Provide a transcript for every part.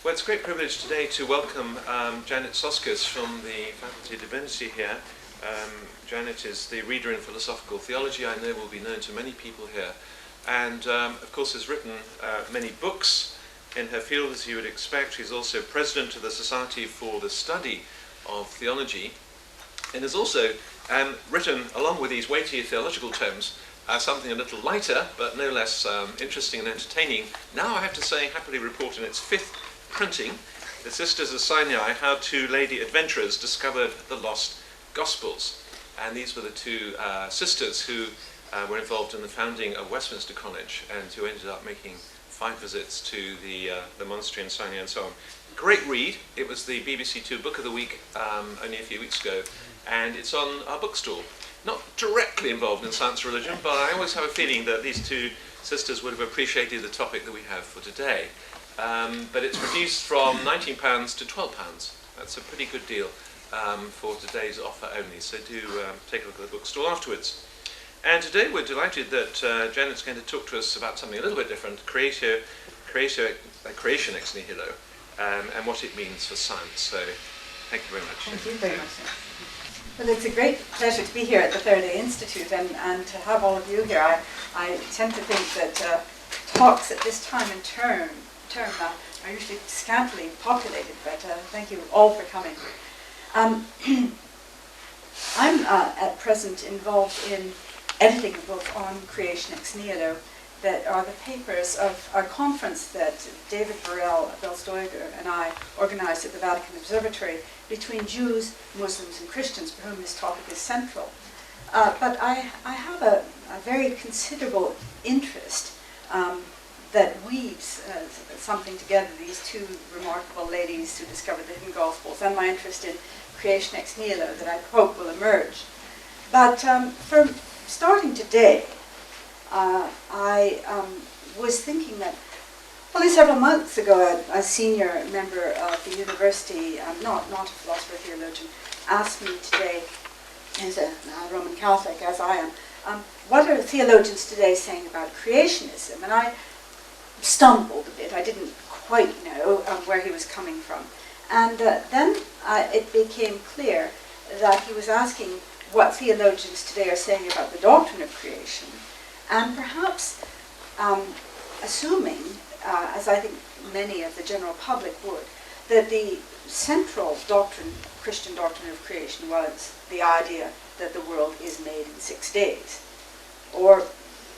Well, it's a great privilege today to welcome Janet Soskice from the Faculty of Divinity here. Janet is the reader in philosophical theology. I know will be known to many people here. And of course has written many books in her field, as you would expect. She's also president of the Society for the Study of Theology, and has also written, along with these weighty theological tomes, something a little lighter, but no less interesting and entertaining. Now I have to say, happily report in its 5th printing, The Sisters of Sinai, How Two Lady Adventurers Discovered the Lost Gospels. And these were the two sisters who were involved in the founding of Westminster College and who ended up making 5 visits to the monastery in Sinai and so on. Great read. It was the BBC Two Book of the Week only a few weeks ago, and it's on our bookstall. Not directly involved in science and religion, but I always have a feeling that these two sisters would have appreciated the topic that we have for today. But it's reduced from £19 to £12. That's a pretty good deal for today's offer only, so do take a look at the bookstall afterwards. And today we're delighted that Janet's going to talk to us about something a little bit different, creation ex nihilo, and what it means for science. So thank you very much. Thank you very much. Well, it's a great pleasure to be here at the Faraday Institute and to have all of you here. I tend to think that talks at this time and term are usually scantily populated, but thank you all for coming. I'm at present involved in editing a book on creation ex nihilo that are the papers of our conference that David Bellstoiger and I organized at the Vatican Observatory between Jews, Muslims and Christians, for whom this topic is central. But I have a very considerable interest that weaves something together, these two remarkable ladies who discovered the hidden Gospels, and my interest in creation ex nihilo that I hope will emerge. But from starting today, I was thinking that only several months ago, a senior member of the university, not a philosopher theologian, asked me today, as a Roman Catholic as I am, what are theologians today saying about creationism? And I stumbled a bit. I didn't quite know where he was coming from. And then it became clear that he was asking what theologians today are saying about the doctrine of creation, and perhaps assuming, as I think many of the general public would, that the central doctrine, Christian doctrine of creation, was the idea that the world is made in 6 days, or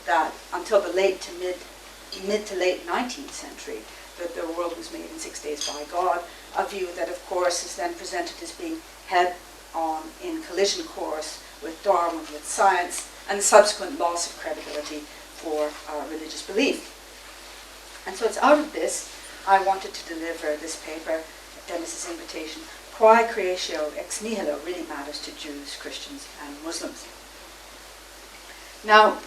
that until the mid to late 19th century, that the world was made in 6 days by God, a view that of course is then presented as being head on in collision course with Darwin, with science, and the subsequent loss of credibility for religious belief. And so it's out of this I wanted to deliver this paper at Dennis's invitation, Why Creatio Ex Nihilo Really Matters to Jews, Christians, and Muslims. Now,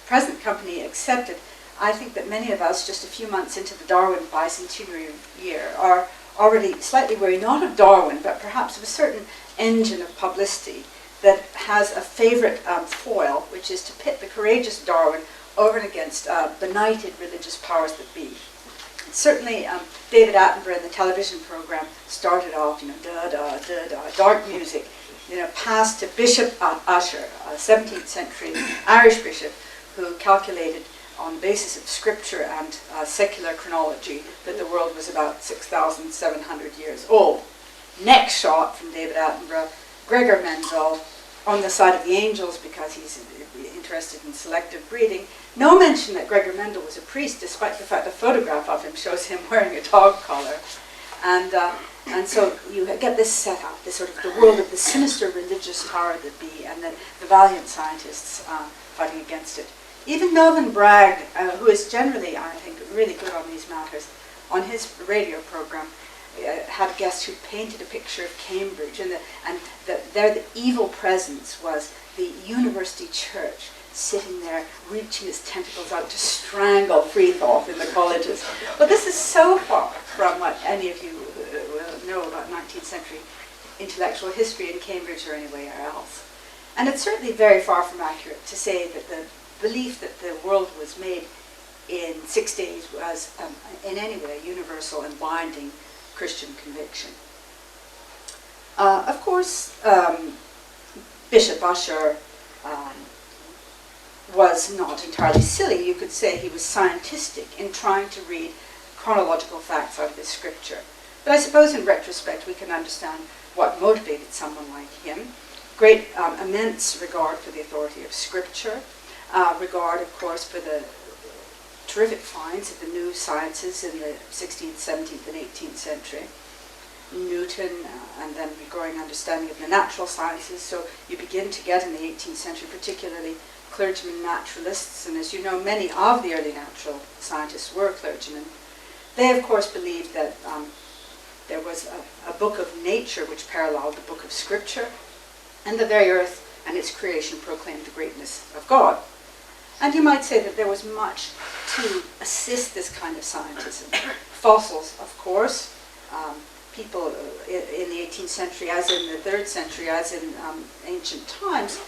present company accepted, I think that many of us, just a few months into the Darwin bicentenary year, are already slightly weary, not of Darwin, but perhaps of a certain engine of publicity that has a favorite foil, which is to pit the courageous Darwin over and against benighted religious powers that be. Certainly, David Attenborough in the television program started off, dark music, passed to Bishop Ussher, a 17th century Irish bishop who calculated on the basis of scripture and secular chronology that the world was about 6,700 years old. Next shot from David Attenborough, Gregor Mendel on the side of the angels because he's interested in selective breeding. No mention that Gregor Mendel was a priest, despite the fact a photograph of him shows him wearing a dog collar. And so you get this setup, this sort of the world of the sinister religious power that be, and then the valiant scientists fighting against it. Even Melvin Bragg, who is generally, I think, really good on these matters, on his radio program, had a guest who painted a picture of Cambridge, and there the evil presence was the university church sitting there, reaching its tentacles out to strangle free thought in the colleges. Well, this is so far from what any of you know about 19th century intellectual history in Cambridge or anywhere else. And it's certainly very far from accurate to say that the belief that the world was made in 6 days was in any way universal and binding Christian conviction. Of course, Bishop Ussher was not entirely silly. You could say he was scientistic in trying to read chronological facts out of the scripture. But I suppose in retrospect we can understand what motivated someone like him. Great, immense regard for the authority of scripture, regard, of course, for the terrific finds of the new sciences in the 16th, 17th, and 18th century. Newton, and then the growing understanding of the natural sciences. So you begin to get in the 18th century, particularly clergymen, naturalists, and as you know, many of the early natural scientists were clergymen. They, of course, believed that there was a book of nature which paralleled the book of scripture, and the very earth and its creation proclaimed the greatness of God. And you might say that there was much to assist this kind of scientism. Fossils, of course. People in the 18th century, as in the 3rd century, as in ancient times,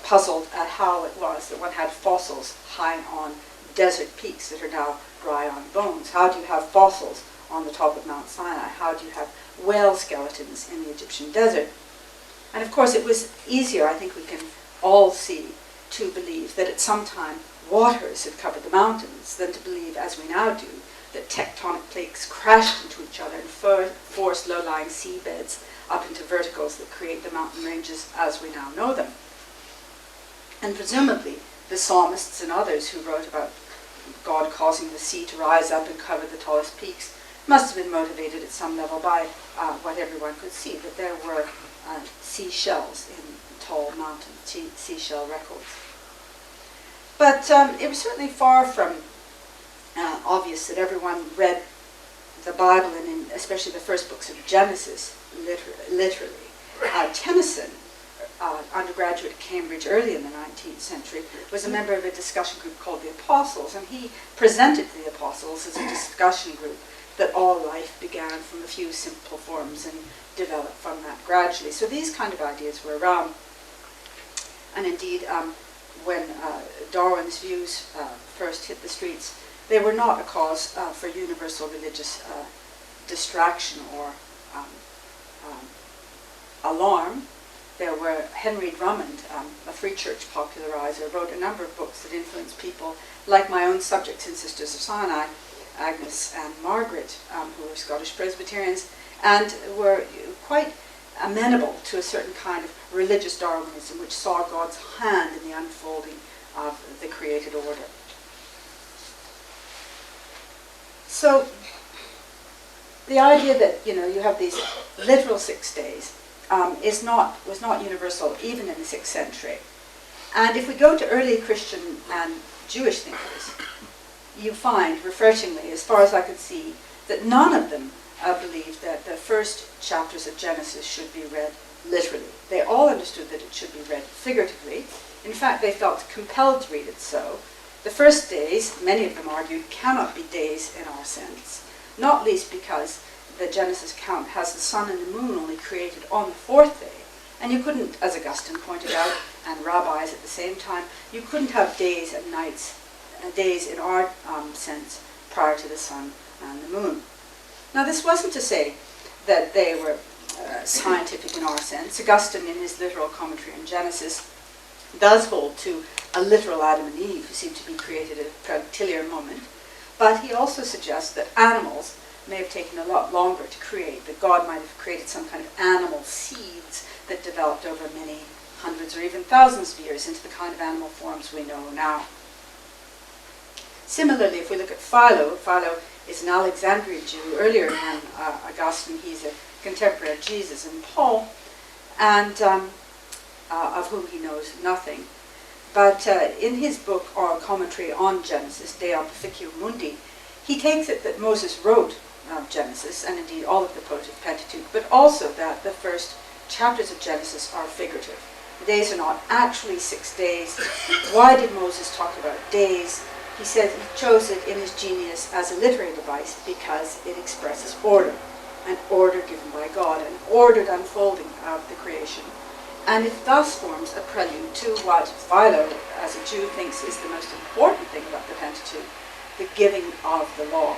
puzzled at how it was that one had fossils high on desert peaks that are now dry on bones. How do you have fossils on the top of Mount Sinai? How do you have whale skeletons in the Egyptian desert? And of course it was easier, I think we can all see, to believe that at some time waters had covered the mountains than to believe, as we now do, that tectonic plates crashed into each other and forced low-lying seabeds up into verticals that create the mountain ranges as we now know them. And presumably the psalmists and others who wrote about God causing the sea to rise up and cover the tallest peaks must have been motivated at some level by what everyone could see, that there were seashells in tall mountain seashell records. But it was certainly far from obvious that everyone read the Bible, and especially the first books of Genesis, literally. Tennyson, undergraduate at Cambridge early in the 19th century, was a member of a discussion group called the Apostles, and he presented the Apostles as a discussion group that all life began from a few simple forms and developed from that gradually. So these kind of ideas were around. And indeed, when Darwin's views first hit the streets, they were not a cause for universal religious distraction or alarm. There were Henry Drummond, a Free Church popularizer, wrote a number of books that influenced people like my own subjects in Sisters of Sinai, Agnes and Margaret, who were Scottish Presbyterians, and were quite amenable to a certain kind of religious Darwinism which saw God's hand in the unfolding of the created order. So the idea that you have these literal 6 days was not universal even in the 6th century. And if we go to early Christian and Jewish thinkers, you find, refreshingly, as far as I could see, that none of them believed that the first chapters of Genesis should be read literally. They all understood that it should be read figuratively. In fact, they felt compelled to read it so. The first days, many of them argued, cannot be days in our sense, not least because the Genesis account has the sun and the moon only created on the 4th day. And you couldn't, as Augustine pointed out, and rabbis at the same time, you couldn't have days and nights, days in our sense, prior to the sun and the moon. Now this wasn't to say that they were scientific in our sense. Augustine, in his literal commentary on Genesis, does hold to a literal Adam and Eve who seem to be created at a punctiliar moment, but he also suggests that animals may have taken a lot longer to create, that God might have created some kind of animal seeds that developed over many hundreds or even thousands of years into the kind of animal forms we know now. Similarly, if we look at Philo is an Alexandrian Jew, earlier than Augustine. He's a contemporary of Jesus and Paul, and of whom he knows nothing. But in his book or commentary on Genesis, De Artificio Mundi, he takes it that Moses wrote Genesis, and indeed all of the Pentateuch, but also that the first chapters of Genesis are figurative. The days are not actually 6 days. Why did Moses talk about days? He said he chose it in his genius as a literary device because it expresses order, an order given by God, an ordered unfolding of the creation. And it thus forms a prelude to what Philo, as a Jew, thinks is the most important thing about the Pentateuch, the giving of the law.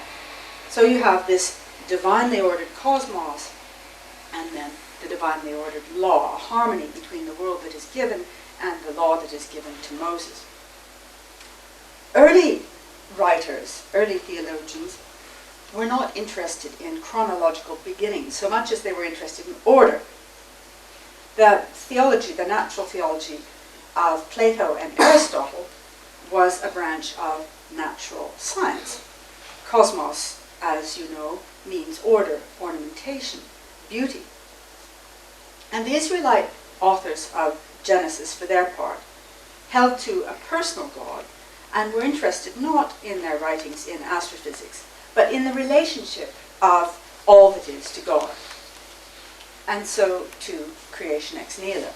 So you have this divinely ordered cosmos, and then the divinely ordered law, a harmony between the world that is given and the law that is given to Moses. Early writers, early theologians, were not interested in chronological beginnings so much as they were interested in order. The theology, the natural theology of Plato and Aristotle was a branch of natural science. Cosmos, as you know, means order, ornamentation, beauty. And the Israelite authors of Genesis, for their part, held to a personal God and were interested not in their writings in astrophysics, but in the relationship of all that is to God, and so to creation ex nihilo.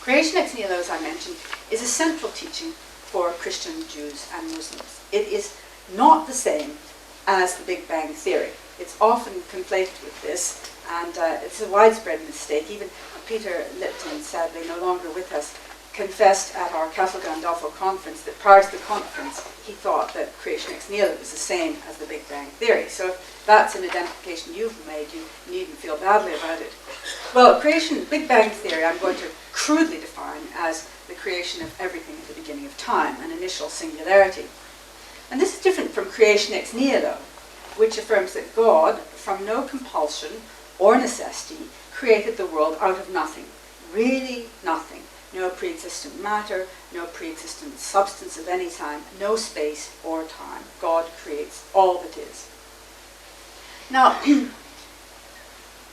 Creation ex nihilo, as I mentioned, is a central teaching for Christian Jews and Muslims. It is not the same as the Big Bang Theory. It's often conflated with this, and it's a widespread mistake. Even Peter Lipton, sadly no longer with us, confessed at our Castle Gandolfo conference that prior to the conference he thought that creation ex nihilo was the same as the Big Bang Theory. So if that's an identification you've made, you needn't feel badly about it. Well, Big Bang Theory, I'm going to crudely define as the creation of everything at the beginning of time, an initial singularity. And this is different from creation ex nihilo, which affirms that God, from no compulsion or necessity, created the world out of nothing, really nothing. No pre-existent matter, no pre-existent substance of any kind, no space or time. God creates all that is. Now,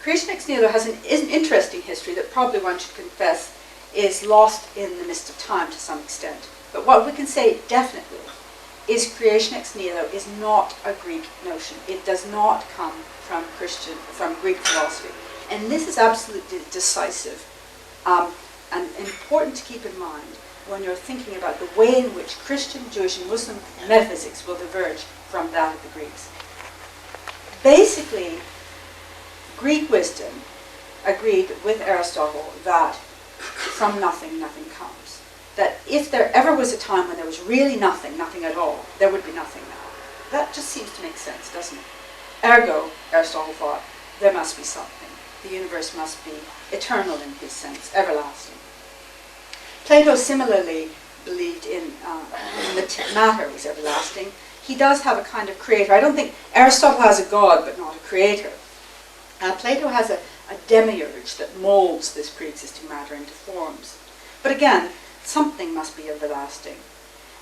creation ex nihilo has an interesting history that probably one should confess is lost in the mist of time to some extent. But what we can say definitely is creation ex nihilo is not a Greek notion. It does not come from Greek philosophy. And this is absolutely decisive. And important to keep in mind when you're thinking about the way in which Christian, Jewish, and Muslim metaphysics will diverge from that of the Greeks. Basically, Greek wisdom agreed with Aristotle that from nothing, nothing comes. That if there ever was a time when there was really nothing, nothing at all, there would be nothing now. That just seems to make sense, doesn't it? Ergo, Aristotle thought, there must be something. The universe must be eternal in his sense, everlasting. Plato similarly believed in matter was everlasting. He does have a kind of creator. I don't think Aristotle has a god, but not a creator. Plato has a demiurge that molds this pre-existing matter into forms. But again, something must be everlasting.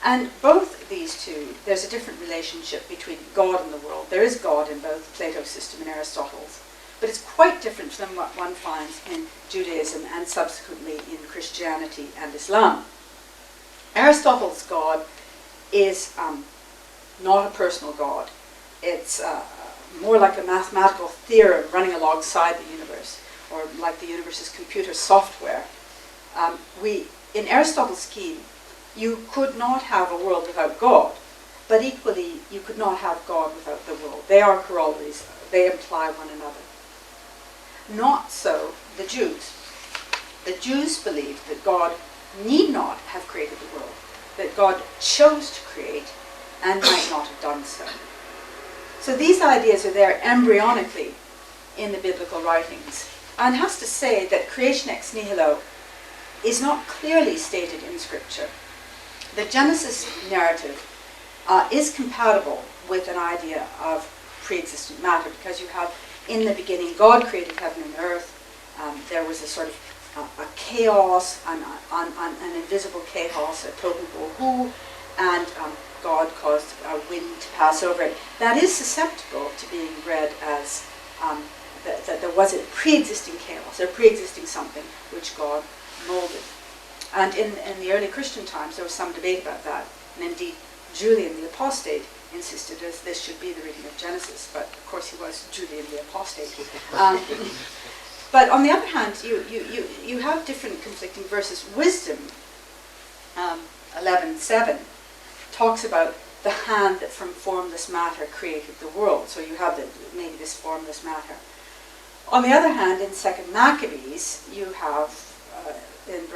And both these two, there's a different relationship between God and the world. There is God in both Plato's system and Aristotle's. But it's quite different from what one finds in Judaism and subsequently in Christianity and Islam. Aristotle's God is not a personal God. It's more like a mathematical theorem running alongside the universe, or like the universe's computer software. In Aristotle's scheme, you could not have a world without God, but equally you could not have God without the world. They are corollaries. They imply one another. Not so the Jews. The Jews believed that God need not have created the world, that God chose to create and might not have done so. So these ideas are there embryonically in the biblical writings. And has to say that creation ex nihilo is not clearly stated in Scripture. The Genesis narrative is compatible with an idea of pre-existent matter, because you have, in the beginning, God created heaven and earth. There was a sort of a chaos, an invisible chaos, a tohu bohu, and God caused a wind to pass over it. That is susceptible to being read as that there was a pre-existing chaos, or pre-existing something which God molded. And in the early Christian times, there was some debate about that. And indeed, Julian the Apostate insisted that this should be the reading of Genesis, but of course he was Julian the Apostate. But on the other hand, you have different conflicting verses. Wisdom 11:7 talks about the hand that from formless matter created the world. So you have maybe this formless matter. On the other hand, in 2 Maccabees, you have in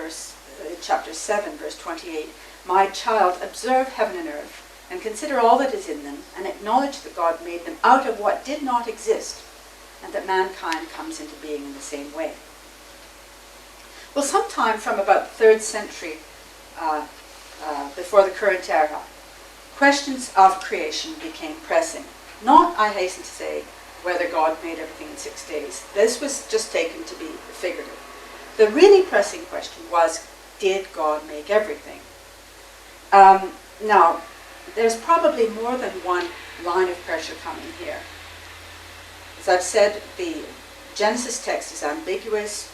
chapter 7, verse 28, "My child, observe heaven and earth, and consider all that is in them, and acknowledge that God made them out of what did not exist, and that mankind comes into being in the same way. Well, sometime from about the 3rd century before the current era, questions of creation became pressing. Not, I hasten to say, whether God made everything in 6 days. This was just taken to be figurative. The really pressing question was, did God make everything? Now, there's probably more than one line of pressure coming here. As I've said, the Genesis text is ambiguous.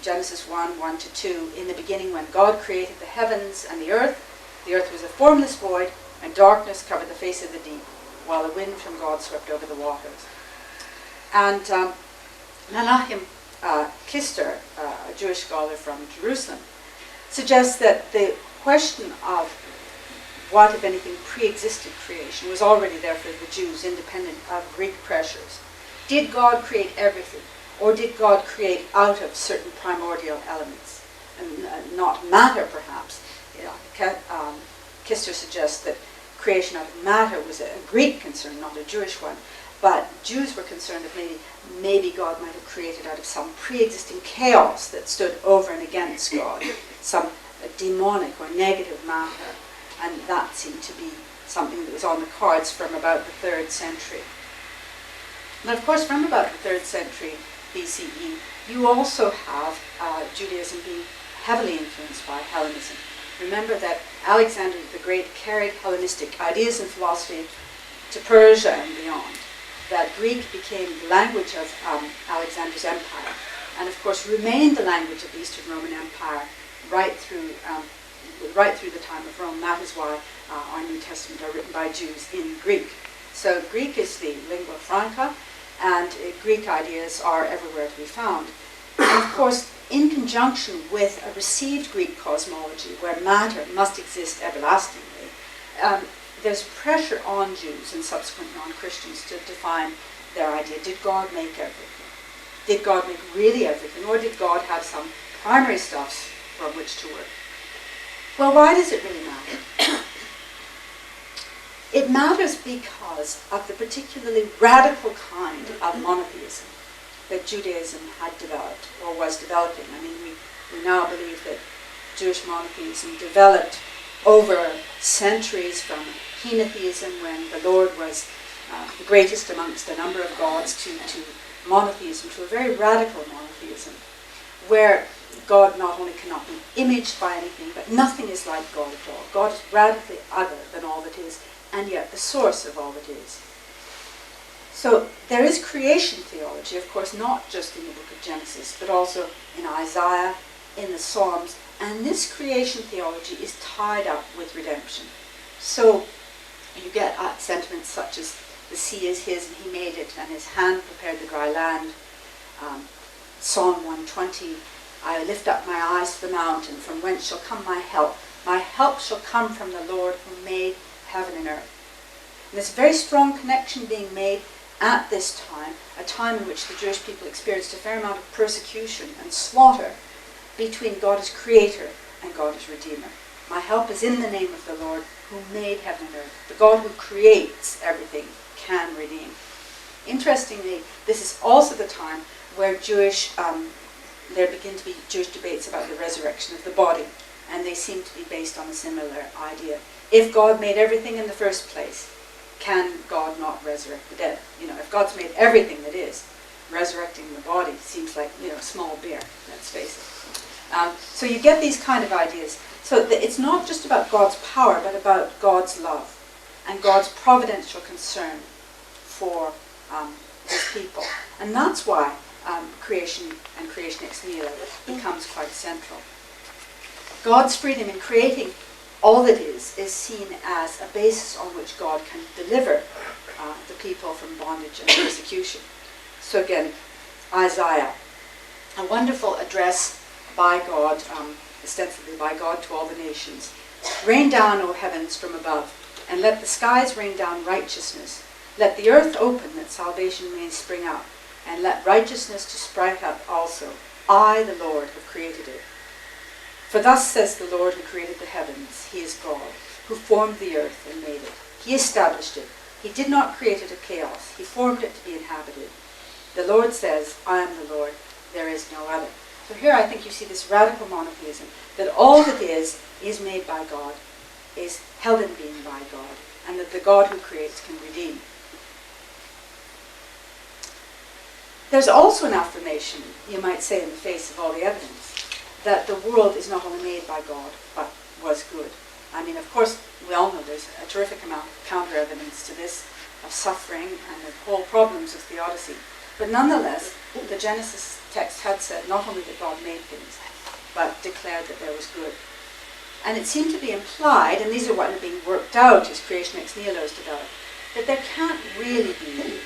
Genesis 1, 1 to 2, in the beginning when God created the heavens and the earth was a formless void, and darkness covered the face of the deep, while a wind from God swept over the waters. And Menachem Kister, a Jewish scholar from Jerusalem, suggests that the question of what, if anything, pre-existed creation was already there for the Jews, independent of Greek pressures. Did God create everything? Or did God create out of certain primordial elements? And not matter, perhaps. Kister suggests that creation out of matter was a Greek concern, not a Jewish one. But Jews were concerned that maybe God might have created out of some pre-existing chaos that stood over and against God, some demonic or negative matter. And that seemed to be something that was on the cards from about the 3rd century. Now, of course, from about the 3rd century BCE, you also have Judaism being heavily influenced by Hellenism. Remember that Alexander the Great carried Hellenistic ideas and philosophy to Persia and beyond. That Greek became the language of Alexander's empire, and of course remained the language of the Eastern Roman Empire right through the time of Rome. That is why our New Testament are written by Jews in Greek. So Greek is the lingua franca, and Greek ideas are everywhere to be found. And of course, in conjunction with a received Greek cosmology, where matter must exist everlastingly, there's pressure on Jews and subsequently on Christians to define their idea. Did God make everything? Did God make really everything? Or did God have some primary stuff from which to work? Well, why does it really matter? It matters because of the particularly radical kind of monotheism that Judaism had developed, or was developing. I mean, we now believe that Jewish monotheism developed over centuries from henotheism, when the Lord was the greatest amongst a number of gods, to monotheism, to a very radical monotheism, where God not only cannot be imaged by anything, but nothing is like God at all. God is radically other than all that is, and yet the source of all that is. So there is creation theology, of course, not just in the book of Genesis, but also in Isaiah, in the Psalms, and this creation theology is tied up with redemption. So you get sentiments such as the sea is his and he made it, and his hand prepared the dry land. Psalm 120, I lift up my eyes to the mountain, from whence shall come my help. My help shall come from the Lord who made heaven and earth. And there's a very strong connection being made at this time, a time in which the Jewish people experienced a fair amount of persecution and slaughter, between God as creator and God as redeemer. My help is in the name of the Lord who made heaven and earth. The God who creates everything can redeem. Interestingly, this is also the time where there begin to be Jewish debates about the resurrection of the body, and they seem to be based on a similar idea. If God made everything in the first place, can God not resurrect the dead? If God's made everything that is, resurrecting the body seems like, small beer, let's face it. So you get these kind of ideas. So it's not just about God's power, but about God's love and God's providential concern for his people. And that's why creation and creation ex nihilo becomes quite central. God's freedom in creating all that is seen as a basis on which God can deliver the people from bondage and persecution. So again, Isaiah, a wonderful address by God, ostensibly by God to all the nations. Rain down, O heavens, from above, and let the skies rain down righteousness. Let the earth open that salvation may spring up, and let righteousness to sprout up also. I, the Lord, have created it. For thus says the Lord who created the heavens, he is God. who formed the earth and made it. He established it. He did not create it of chaos. He formed it to be inhabited. The Lord says, I am the Lord, there is no other. So here I think you see this radical monotheism, that all that is made by God, is held in being by God, and that the God who creates can redeem. There's also an affirmation, you might say in the face of all the evidence, that the world is not only made by God, but was good. I mean, of course, we all know there's a terrific amount of counter-evidence to this, of suffering and the whole problems of theodicy. But nonetheless, the Genesis text had said not only that God made things, but declared that there was good. And it seemed to be implied, and these are what are being worked out as creation ex nihilo is developed, that there can't really be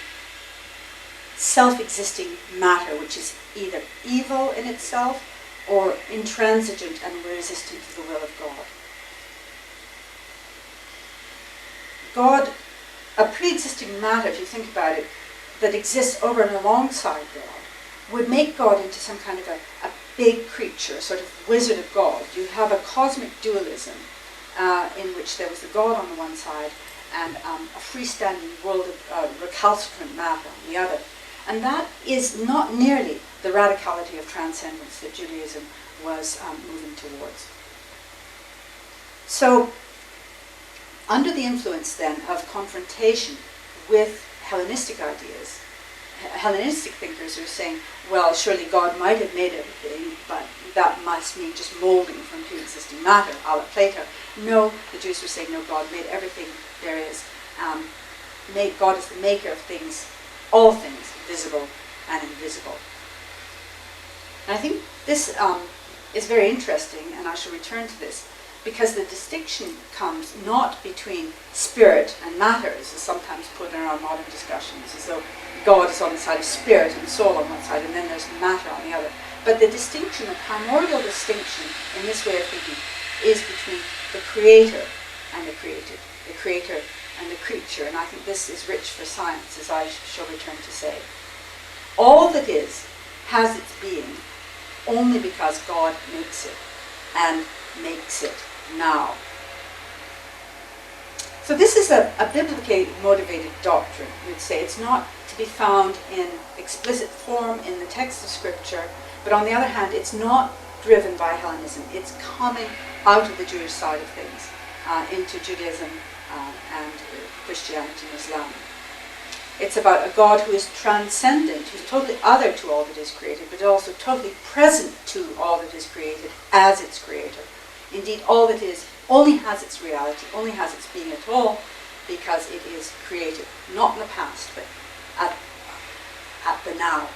self-existing matter which is either evil in itself or intransigent and resistant to the will of God. God, a pre-existing matter, if you think about it, that exists over and alongside God, would make God into some kind of a big creature, a sort of wizard of God. You have a cosmic dualism in which there was the God on the one side and a freestanding world of recalcitrant matter on the other. And that is not nearly the radicality of transcendence that Judaism was moving towards. So, under the influence then of confrontation with Hellenistic ideas, Hellenistic thinkers are saying, well, surely God might have made everything, but that must mean just molding from pre-existing matter, a la Plato. No, the Jews were saying, no, God made everything there is. God is the maker of things, all things, visible and invisible. And I think this is very interesting, and I shall return to this, because the distinction comes not between spirit and matter, as is sometimes put in our modern discussions, as though God is on the side of spirit and soul on one side, and then there's matter on the other. But the distinction, the primordial distinction in this way of thinking, is between the creator and the created, the creator and the creature. And I think this is rich for science, as I shall return to say. All that is has its being only because God makes it, and makes it now. So this is a biblically motivated doctrine, we'd say. It's not to be found in explicit form in the text of Scripture, but on the other hand, it's not driven by Hellenism. It's coming out of the Jewish side of things into Judaism and Christianity and Islam. It's about a God who is transcendent, who's totally other to all that is created, but also totally present to all that is created as its creator. Indeed, all that is only has its reality, only has its being at all, because it is created, not in the past, but at the now.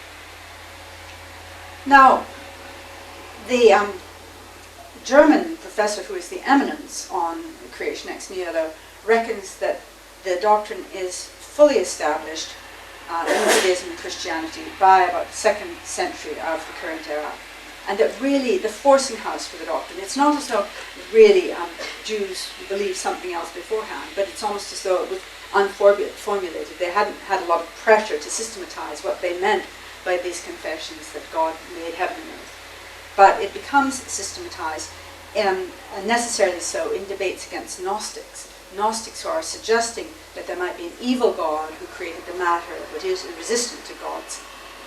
Now, the German professor who is the eminence on creation ex nihilo reckons that the doctrine is fully established in Judaism and Christianity by about the 2nd century of the current era. And that really the forcing house for the doctrine, it's not as though really Jews believed something else beforehand, but it's almost as though it was unformulated. They hadn't had a lot of pressure to systematize what they meant by these confessions that God made heaven and earth. But it becomes systematized, and necessarily so, in debates against Gnostics. Gnostics who are suggesting that there might be an evil God who created the matter, which is resistant to God's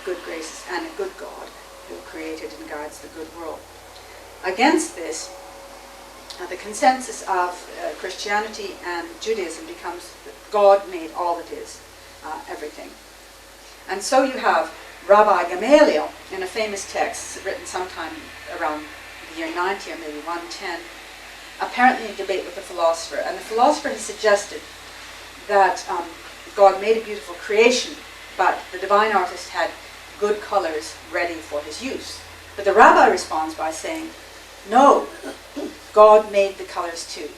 good graces, and a good God who created and guides the good world. Against this, the consensus of Christianity and Judaism becomes that God made all that is, everything. And so you have Rabbi Gamaliel in a famous text written sometime around the year 90 or maybe 110, apparently in debate with a philosopher. And the philosopher has suggested that God made a beautiful creation, but the divine artist had good colors ready for his use. But the rabbi responds by saying, no, God made the colors too.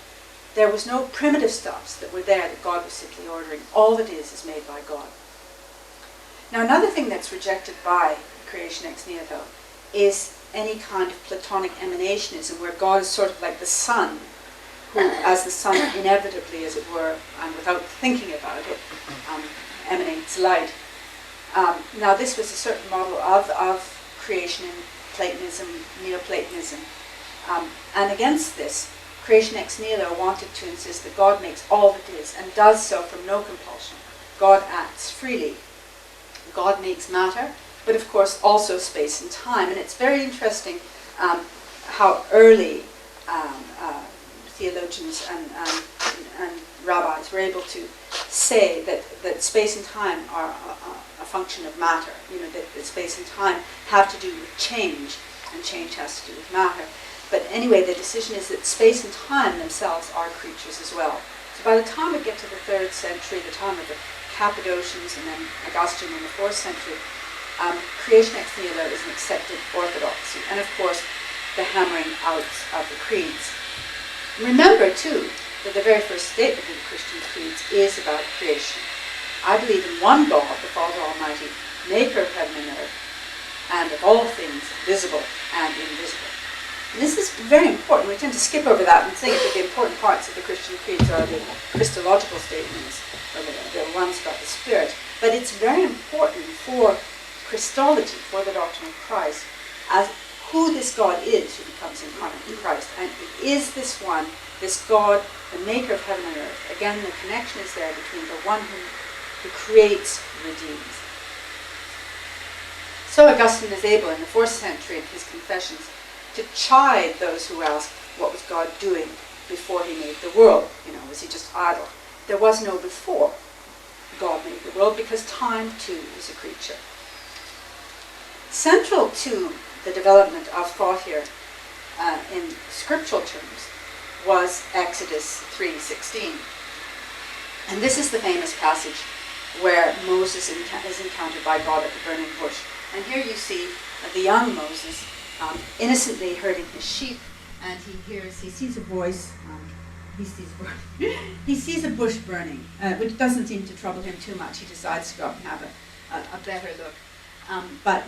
There was no primitive stuffs that were there that God was simply ordering. All that is made by God. Now another thing that's rejected by creation ex nihilo is any kind of Platonic emanationism where God is sort of like the sun, who, as the sun inevitably, as it were, and without thinking about it, emanates light. Now this was a certain model of creation in Platonism, Neoplatonism, and against this, Creation ex nihilo wanted to insist that God makes all that is and does so from no compulsion. God acts freely. God makes matter, but of course also space and time. And it's very interesting how early theologians and rabbis were able to say that space and time are a function of matter. You know, that space and time have to do with change, and change has to do with matter. But anyway, the decision is that space and time themselves are creatures as well. So by the time we get to the 3rd century, the time of the Cappadocians and then Augustine in the 4th century, creation ex nihilo is an accepted orthodoxy. And of course, the hammering out of the creeds. Remember, too, that the very first statement of the Christian creeds is about creation. I believe in one God, the Father Almighty, maker of heaven and earth, and of all things visible and invisible. And this is very important. We tend to skip over that and think that the important parts of the Christian creeds are the Christological statements, or the ones about the Spirit. But it's very important for Christology, for the doctrine of Christ, as who this God is who becomes incarnate in Christ. And it is this one, this God, the maker of heaven and earth. Again, the connection is there between the one who creates, redeems. So Augustine is able, in the 4th century, in his Confessions, to chide those who ask, what was God doing before he made the world? You know, was he just idle? There was no before God made the world, because time, too, is a creature. Central to the development of thought here, in scriptural terms, was Exodus 3:16. And this is the famous passage where Moses is encountered by God at the burning bush. And here you see the young Moses innocently herding his sheep, and he sees a voice, he sees a bush burning, which doesn't seem to trouble him too much. He decides to go up and have a better look. But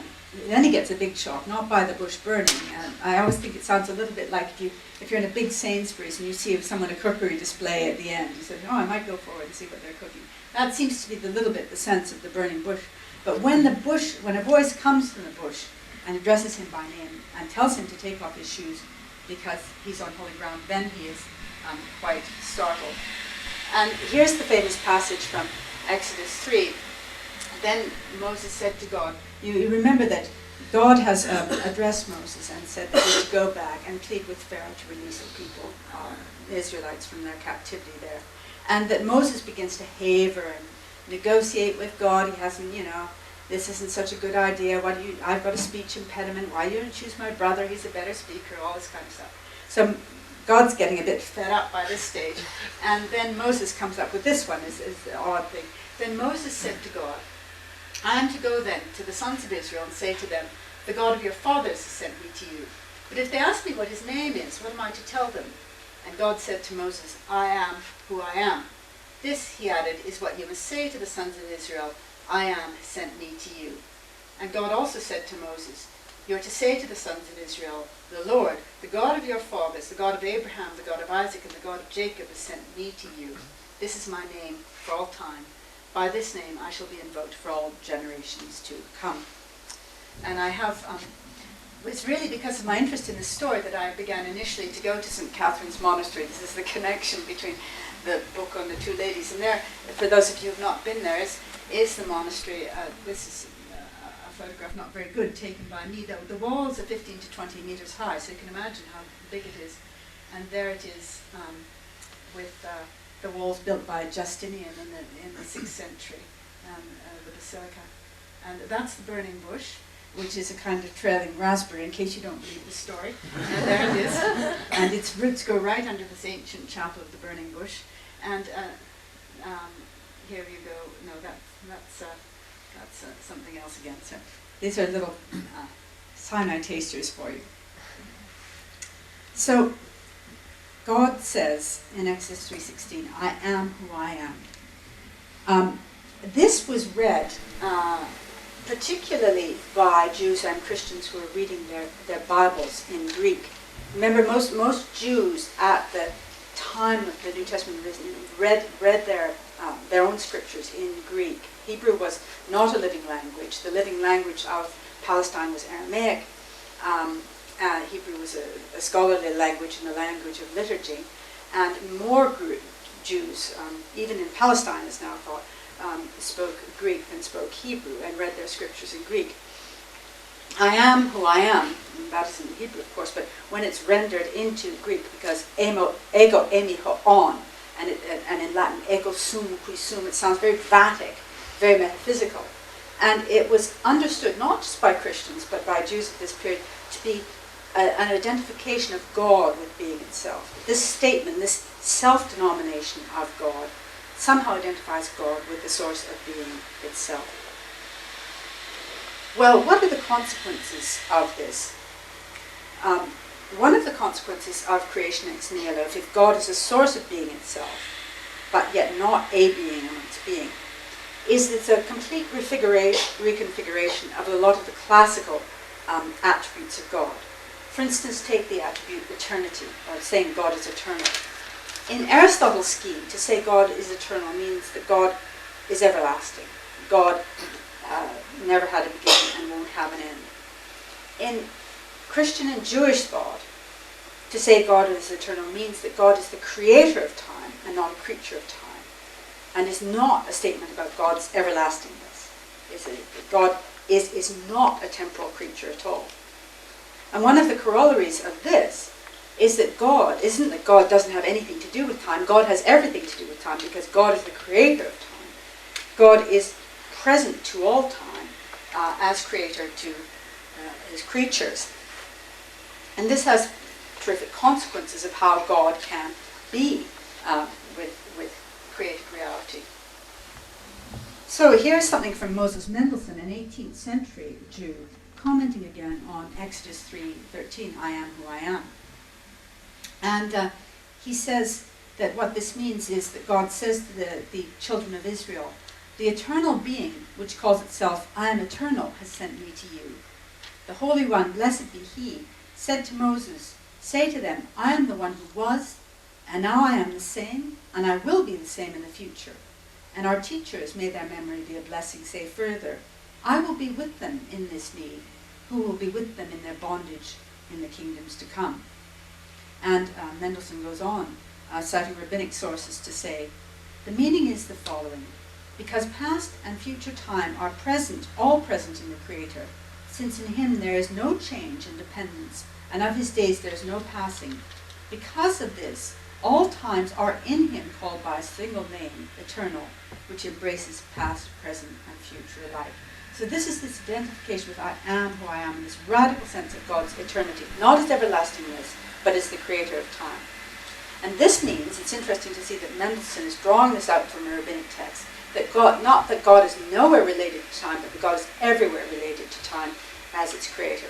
then he gets a big shock, not by the bush burning. I always think it sounds a little bit like if you're in a big Sainsbury's and you see someone a cookery display at the end. You say, oh, I might go forward and see what they're cooking. That seems to be the sense of the burning bush. But when a voice comes from the bush and addresses him by name and tells him to take off his shoes because he's on holy ground, then he is quite startled. And here's the famous passage from Exodus 3. Then Moses said to God, you remember that God has addressed Moses and said that he should go back and plead with Pharaoh to release the people, the Israelites, from their captivity there. And that Moses begins to haver and negotiate with God. He hasn't, this isn't such a good idea. I've got a speech impediment. Why don't you choose my brother? He's a better speaker, all this kind of stuff. So God's getting a bit fed up by this stage. And then Moses comes up with this one, is the odd thing. Then Moses said to God, I am to go then to the sons of Israel and say to them, the God of your fathers has sent me to you. But if they ask me what his name is, what am I to tell them? And God said to Moses, I am who I am. This, he added, is what you must say to the sons of Israel, I am has sent me to you. And God also said to Moses, you are to say to the sons of Israel, the Lord, the God of your fathers, the God of Abraham, the God of Isaac, and the God of Jacob has sent me to you. This is my name for all time. By this name I shall be invoked for all generations to come. And I have, it's really because of my interest in this story that I began initially to go to St. Catherine's Monastery. This is the connection between the book on the two ladies. And there, for those of you who have not been there, is the monastery. This is a photograph, not very good, taken by me. The walls are 15 to 20 meters high, so you can imagine how big it is. And there it is with the walls built by Justinian in the 6th century, the basilica. And that's the burning bush, which is a kind of trailing raspberry, in case you don't believe the story. And there it is. And its roots go right under this ancient chapel of the burning bush. And here you go. No, that's something else again. So these are little cyanide tasters for you. So God says in Exodus 3:16, I am who I am. This was read particularly by Jews and Christians who were reading their Bibles in Greek. Remember, most Jews at the time of the New Testament read their own scriptures in Greek. Hebrew was not a living language. The living language of Palestine was Aramaic. Hebrew was a scholarly language and a language of liturgy, and more Jews, even in Palestine it's now thought, spoke Greek than spoke Hebrew and read their scriptures in Greek. I am who I am, that is in Hebrew of course, but when it's rendered into Greek, because ego emi ho on, and in Latin, ego sum qui sum, it sounds very vatic, very metaphysical. And it was understood not just by Christians but by Jews at this period to be an identification of God with being itself. This statement, this self-denomination of God, somehow identifies God with the source of being itself. Well, what are the consequences of this? One of the consequences of creation ex nihilo, if God is a source of being itself, but yet not a being amongst being, is it's a complete reconfiguration of a lot of the classical attributes of God. For instance, take the attribute eternity, or saying God is eternal. In Aristotle's scheme, to say God is eternal means that God is everlasting. God never had a beginning and won't have an end. In Christian and Jewish thought, to say God is eternal means that God is the creator of time and not a creature of time, and is not a statement about God's everlastingness. God is not a temporal creature at all. And one of the corollaries of this is that God doesn't have anything to do with time. God has everything to do with time because God is the creator of time. God is present to all time as creator to his creatures. And this has terrific consequences of how God can be with created reality. So here's something from Moses Mendelssohn, an 18th century Jew, commenting again on Exodus 3:13, I am who I am. And he says that what this means is that God says to the children of Israel, the eternal being, which calls itself, I am eternal, has sent me to you. The Holy One, blessed be he, said to Moses, say to them, I am the one who was, and now I am the same, and I will be the same in the future. And our teachers, may their memory be a blessing, say further, I will be with them in this need, who will be with them in their bondage in the kingdoms to come. And Mendelssohn goes on, citing rabbinic sources to say, the meaning is the following, because past and future time are present, all present in the Creator, since in him there is no change and dependence, and of his days there is no passing. Because of this, all times are in him called by a single name, eternal, which embraces past, present, and future alike. So this is this identification with I am who I am, in this radical sense of God's eternity, not as everlastingness, but as the creator of time. And this means, it's interesting to see that Mendelssohn is drawing this out from a rabbinic text, that God, not that God is nowhere related to time, but that God is everywhere related to time as its creator.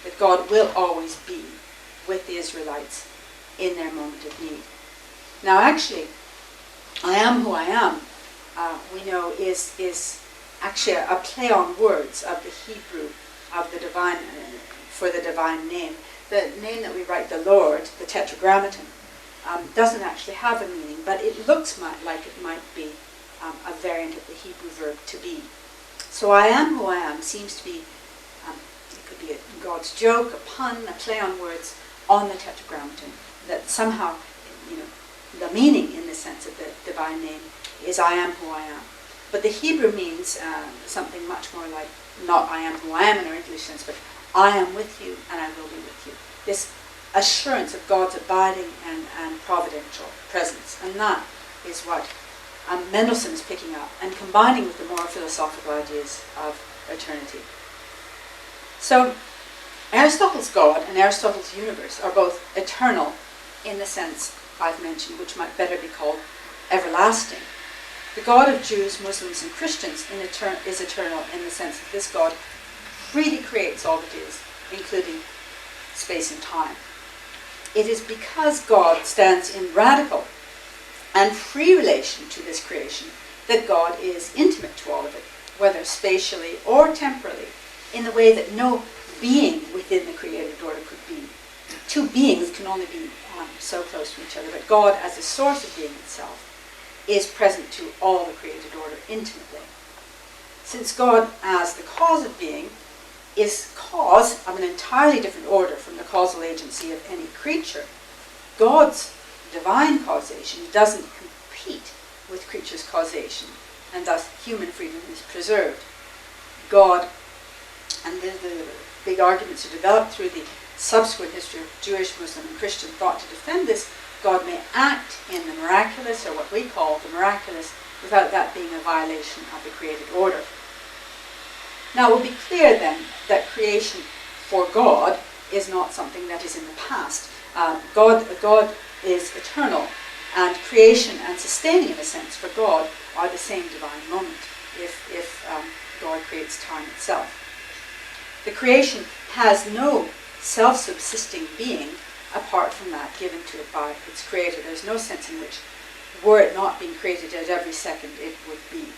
That God will always be with the Israelites in their moment of need. Now actually, I am who I am, we know is actually a play on words of the Hebrew of the divine, for the divine name. The name that we write, the Lord, the Tetragrammaton, doesn't actually have a meaning, but it looks like it might be a variant of the Hebrew verb to be. So I am who I am seems to be, it could be a God's joke, a pun, a play on words on the Tetragrammaton, that somehow, the meaning in the sense of the divine name is I am who I am. But the Hebrew means something much more like not I am who I am in our English sense, but I am with you and I will be with you. This assurance of God's abiding and providential presence. And that is what Mendelssohn is picking up and combining with the more philosophical ideas of eternity. So Aristotle's God and Aristotle's universe are both eternal in the sense I've mentioned, which might better be called everlasting. The God of Jews, Muslims, and Christians is eternal in the sense that this God freely creates all that is, including space and time. It is because God stands in radical and free relation to this creation that God is intimate to all of it, whether spatially or temporally, in the way that no being within the created order could be. Two beings can only be so close to each other, but God, as the source of being itself, is present to all the created order intimately. Since God, as the cause of being, is cause of an entirely different order from the causal agency of any creature. God's divine causation doesn't compete with creatures' causation, and thus human freedom is preserved. God, and the big arguments are developed through the subsequent history of Jewish, Muslim, and Christian thought to defend this, God may act in the miraculous, or what we call the miraculous, without that being a violation of the created order. Now it will be clear then that creation for God is not something that is in the past. God is eternal, and creation and sustaining, in a sense, for God are the same divine moment if God creates time itself. The creation has no self-subsisting being apart from that given to it by its creator. There's no sense in which, were it not being created at every second, it would be.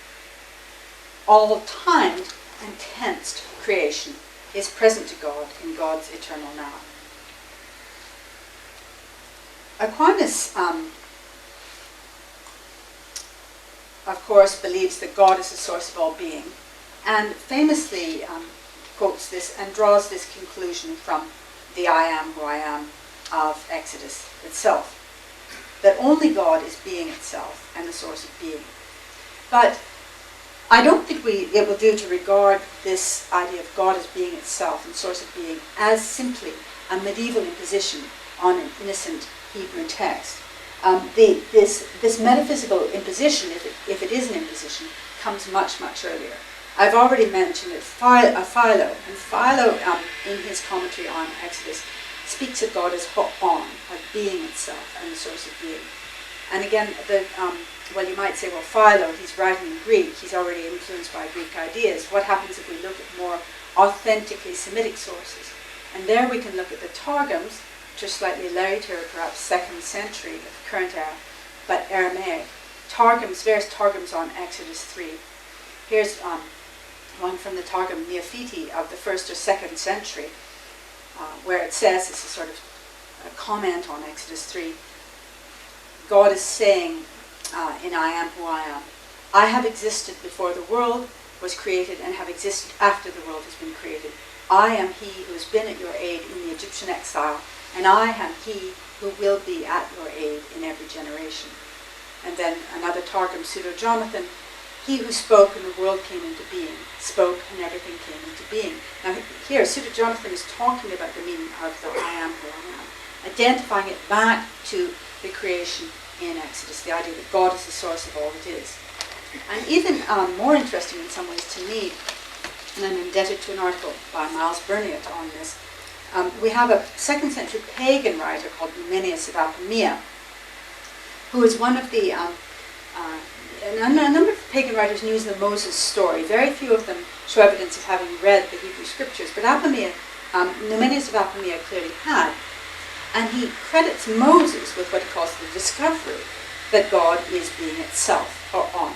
All timed and tensed creation is present to God in God's eternal now. Aquinas, of course, believes that God is the source of all being, and famously quotes this and draws this conclusion from the I am who I am of Exodus itself, that only God is being itself and the source of being. But I don't think it will do to regard this idea of God as being itself and source of being as simply a medieval imposition on an innocent Hebrew text. This metaphysical imposition, if it is an imposition, comes much, much earlier. I've already mentioned that Philo, and Philo in his commentary on Exodus speaks of God as ho'on, of being itself and the source of being. And again, well, you might say, well, Philo, he's writing in Greek, he's already influenced by Greek ideas. What happens if we look at more authentically Semitic sources? And there we can look at the Targums, which are slightly later, perhaps 2nd century of the current era, but Aramaic. Targums, various Targums on Exodus 3. Here's one from the Targum Neophiti of the 1st or 2nd century, where it says, it's a sort of a comment on Exodus 3, God is saying in I am who I am, I have existed before the world was created and have existed after the world has been created. I am he who has been at your aid in the Egyptian exile, and I am he who will be at your aid in every generation. And then another Targum, Pseudo-Jonathan, he who spoke and the world came into being, spoke and everything came into being. Now here, Pseudo-Jonathan is talking about the meaning of the I am who I am, identifying it back to the creation in Exodus, the idea that God is the source of all that is. And even more interesting in some ways to me, and I'm indebted to an article by Miles Burniot on this, we have a 2nd century pagan writer called Numenius of Apamea, who is one of the, a number of pagan writers use the Moses story. Very few of them show evidence of having read the Hebrew scriptures, but Apamea, Numenius of Apamea clearly had. And he credits Moses with what he calls the discovery that God is being itself, or on.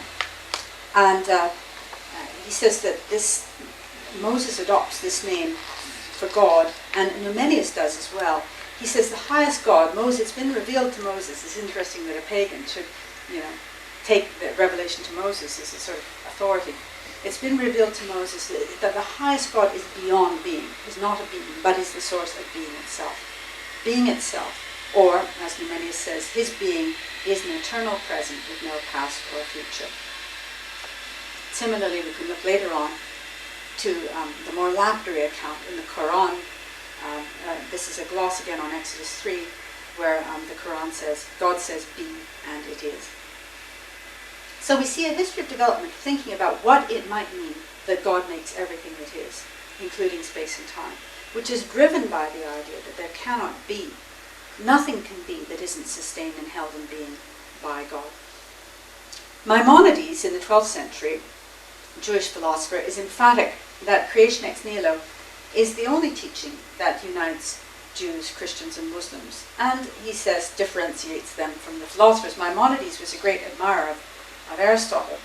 And he says that Moses adopts this name for God, and Numenius does as well. He says the highest God, Moses, it's been revealed to Moses. It's interesting that a pagan should, take the revelation to Moses as a sort of authority. It's been revealed to Moses that the highest God is beyond being, is not a being, but is the source of being itself. Being itself, or, as Numenius says, his being is an eternal present with no past or future. Similarly, we can look later on to the more lapidary account in the Quran. This is a gloss again on Exodus 3, where the Quran says, God says, be, and it is. So we see a history of development thinking about what it might mean that God makes everything that is, including space and time, which is driven by the idea that there cannot be, nothing can be that isn't sustained and held in being by God. Maimonides, in the 12th century, Jewish philosopher, is emphatic that creation ex nihilo is the only teaching that unites Jews, Christians, and Muslims, and he says differentiates them from the philosophers. Maimonides was a great admirer of Aristotle,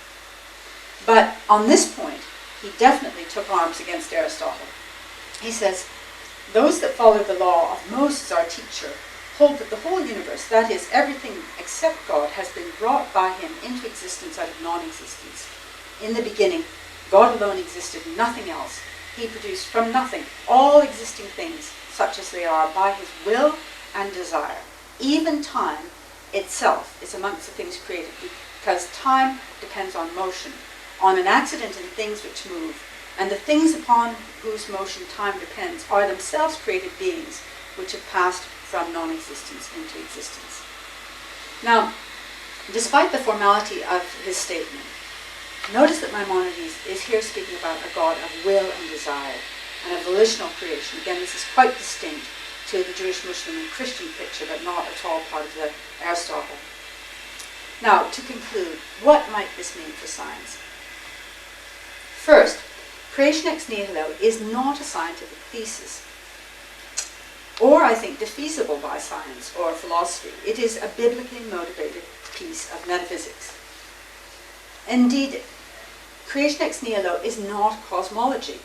but on this point, he definitely took arms against Aristotle. He says, those that follow the law of Moses, our teacher, hold that the whole universe, that is, everything except God, has been brought by him into existence out of non-existence. In the beginning, God alone existed, nothing else. He produced from nothing all existing things, such as they are, by his will and desire. Even time itself is amongst the things created, because time depends on motion, on an accident in things which move, and the things upon whose motion time depends are themselves created beings which have passed from non-existence into existence. Now, despite the formality of his statement, notice that Maimonides is here speaking about a God of will and desire, and a volitional creation. Again, this is quite distinct to the Jewish, Muslim, and Christian picture, but not at all part of the Aristotle. Now, to conclude, what might this mean for science? First, creation ex nihilo is not a scientific thesis, or I think defeasible by science or philosophy. It is a biblically motivated piece of metaphysics. Indeed, creation ex nihilo is not cosmology,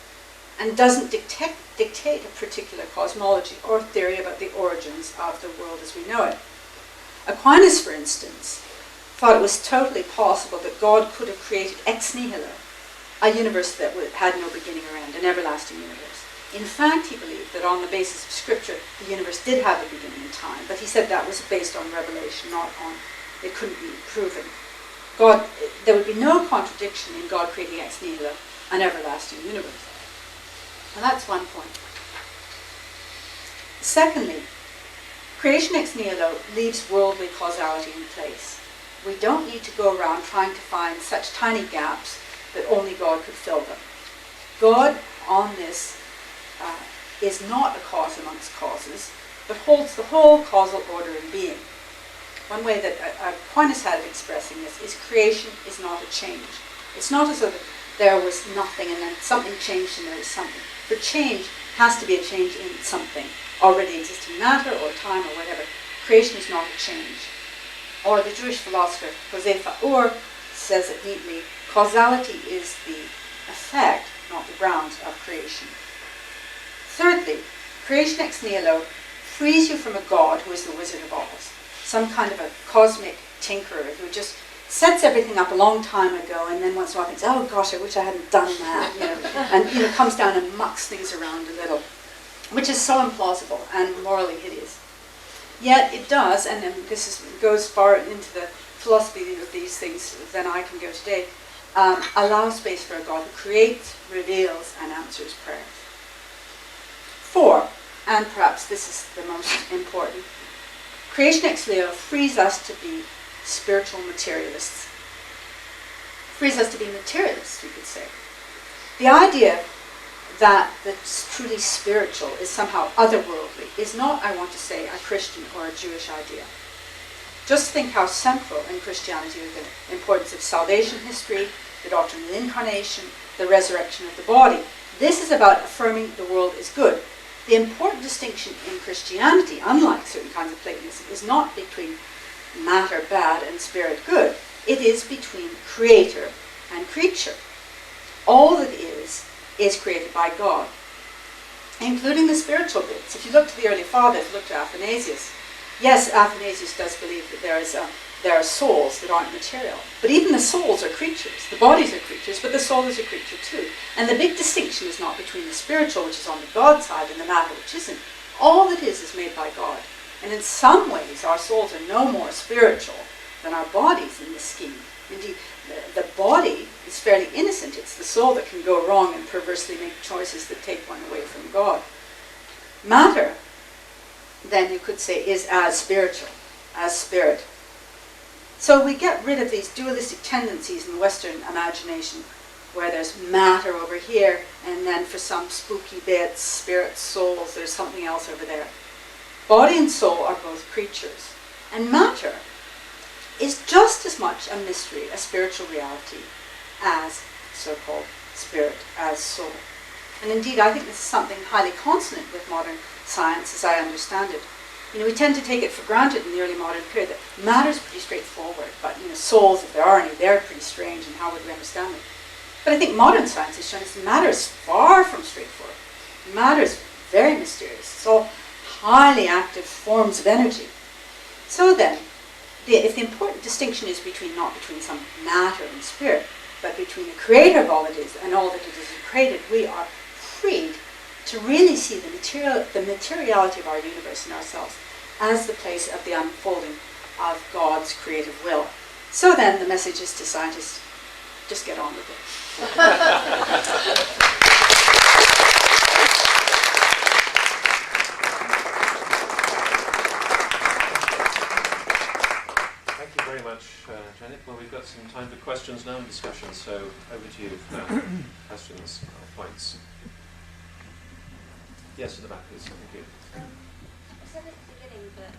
and doesn't dictate a particular cosmology or theory about the origins of the world as we know it. Aquinas, for instance, thought it was totally possible that God could have created ex nihilo, a universe that had no beginning or end, an everlasting universe. In fact, he believed that on the basis of Scripture, the universe did have a beginning in time, but he said that was based on revelation, not on, it couldn't be proven. There would be no contradiction in God creating ex nihilo, an everlasting universe. And that's one point. Secondly, creation ex nihilo leaves worldly causality in place. We don't need to go around trying to find such tiny gaps that only God could fill them. God on this is not a cause amongst causes, but holds the whole causal order in being. One way that Aquinas had of expressing this is creation is not a change. It's not as though there was nothing and then something changed and there was something. For change has to be a change in something, already existing matter or time or whatever. Creation is not a change. Or the Jewish philosopher José Faur says it neatly, causality is the effect, not the grounds of creation. Thirdly, creation ex nihilo frees you from a God who is the Wizard of Oz, some kind of a cosmic tinkerer who just sets everything up a long time ago and then once in a while thinks, oh gosh, I wish I hadn't done that, and comes down and mucks things around a little, which is so implausible and morally hideous. Yet it does, and this goes far into the philosophy of these things than I can go today, allow space for a God who creates, reveals, and answers prayers. 4, and perhaps this is the most important, creation ex nihilo frees us to be spiritual materialists. Frees us to be materialists, you could say. The idea that the truly spiritual is somehow otherworldly is not, I want to say, a Christian or a Jewish idea. Just think how central in Christianity is the importance of salvation history, the doctrine of the incarnation, the resurrection of the body. This is about affirming the world is good. The important distinction in Christianity, unlike certain kinds of Platonism, is not between matter bad and spirit good. It is between creator and creature. All that is created by God, including the spiritual bits. If you look to the early fathers, look to Athanasius. Yes, Athanasius does believe that there are souls that aren't material. But even the souls are creatures. The bodies are creatures, but the soul is a creature too. And the big distinction is not between the spiritual, which is on the God side, and the matter, which isn't. All that is made by God. And in some ways, our souls are no more spiritual than our bodies in this scheme. Indeed, the body is fairly innocent. It's the soul that can go wrong and perversely make choices that take one away from God. Matter, then you could say, is as spiritual, as spirit. So we get rid of these dualistic tendencies in Western imagination, where there's matter over here, and then for some spooky bits, spirit, souls, there's something else over there. Body and soul are both creatures. And matter is just as much a mystery, a spiritual reality, as so-called spirit, as soul. And indeed, I think this is something highly consonant with modern science, as I understand it. We tend to take it for granted in the early modern period that matter is pretty straightforward, but souls, if there are any, they're pretty strange, and how would we understand them? But I think modern science has shown us that matter is far from straightforward. Matter is very mysterious. It's all highly active forms of energy. So then, if the important distinction is not between some matter and spirit, but between the creator of all that is and all that it is created, we are freed to really see the materiality of our universe and ourselves as the place of the unfolding of God's creative will. So then the message is to scientists, just get on with it. Thank you very much, Janet. Well, we've got some time for questions now and discussion, so over to you now. Questions or points? Yes, at the back, please. Thank you. I said at the beginning that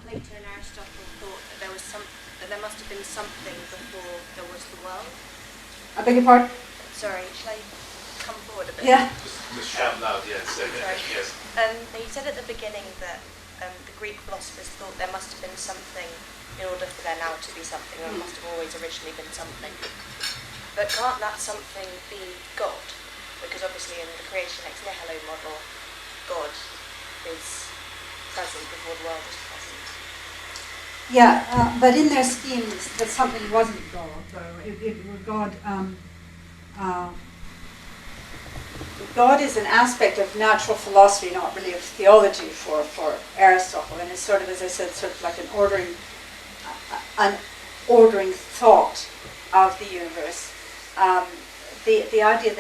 Plato and Aristotle thought that there must have been something before there was the world. I beg your pardon? Sorry, shall I come forward a bit? Yeah. Just shout loud, yes. Sorry. Yes. He said at the beginning that the Greek philosophers thought there must have been something in order for there now to be something, or it must have always originally been something. But can't that something be God? Because obviously in the creation ex nihilo model, God is present before the world is present. Yeah, but in their schemes, that something wasn't God, though. God is an aspect of natural philosophy, not really of theology for Aristotle, and it's sort of, as I said, sort of like an ordering thought of the universe. The idea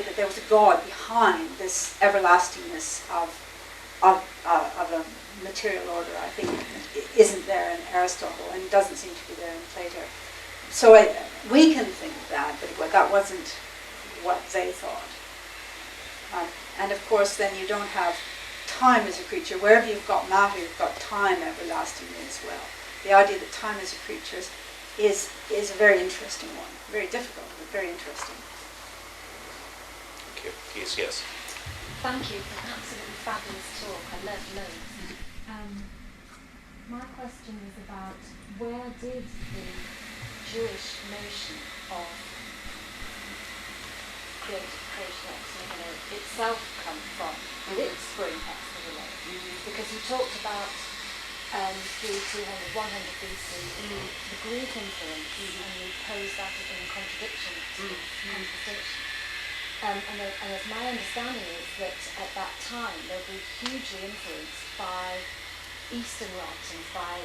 that there was a God behind this everlastingness of a material order, I think, isn't there in Aristotle and doesn't seem to be there in Plato. So we can think that, but that wasn't what they thought. And of course, then you don't have time as a creature. Wherever you've got matter, you've got time everlastingly as well. The idea that time as a creature is a very interesting one. Very difficult, but very interesting. Thank you. Yes. Thank you for an absolutely fabulous talk. I learned loads. My question is about where did the Jewish notion of creation ex nihilo itself come from? Did it spring ex nihilo? Because you talked about through 100 BC, the Greek influence, and you posed that in contradiction to contradiction. And as my understanding is that at that time they were hugely influenced by Eastern writings, by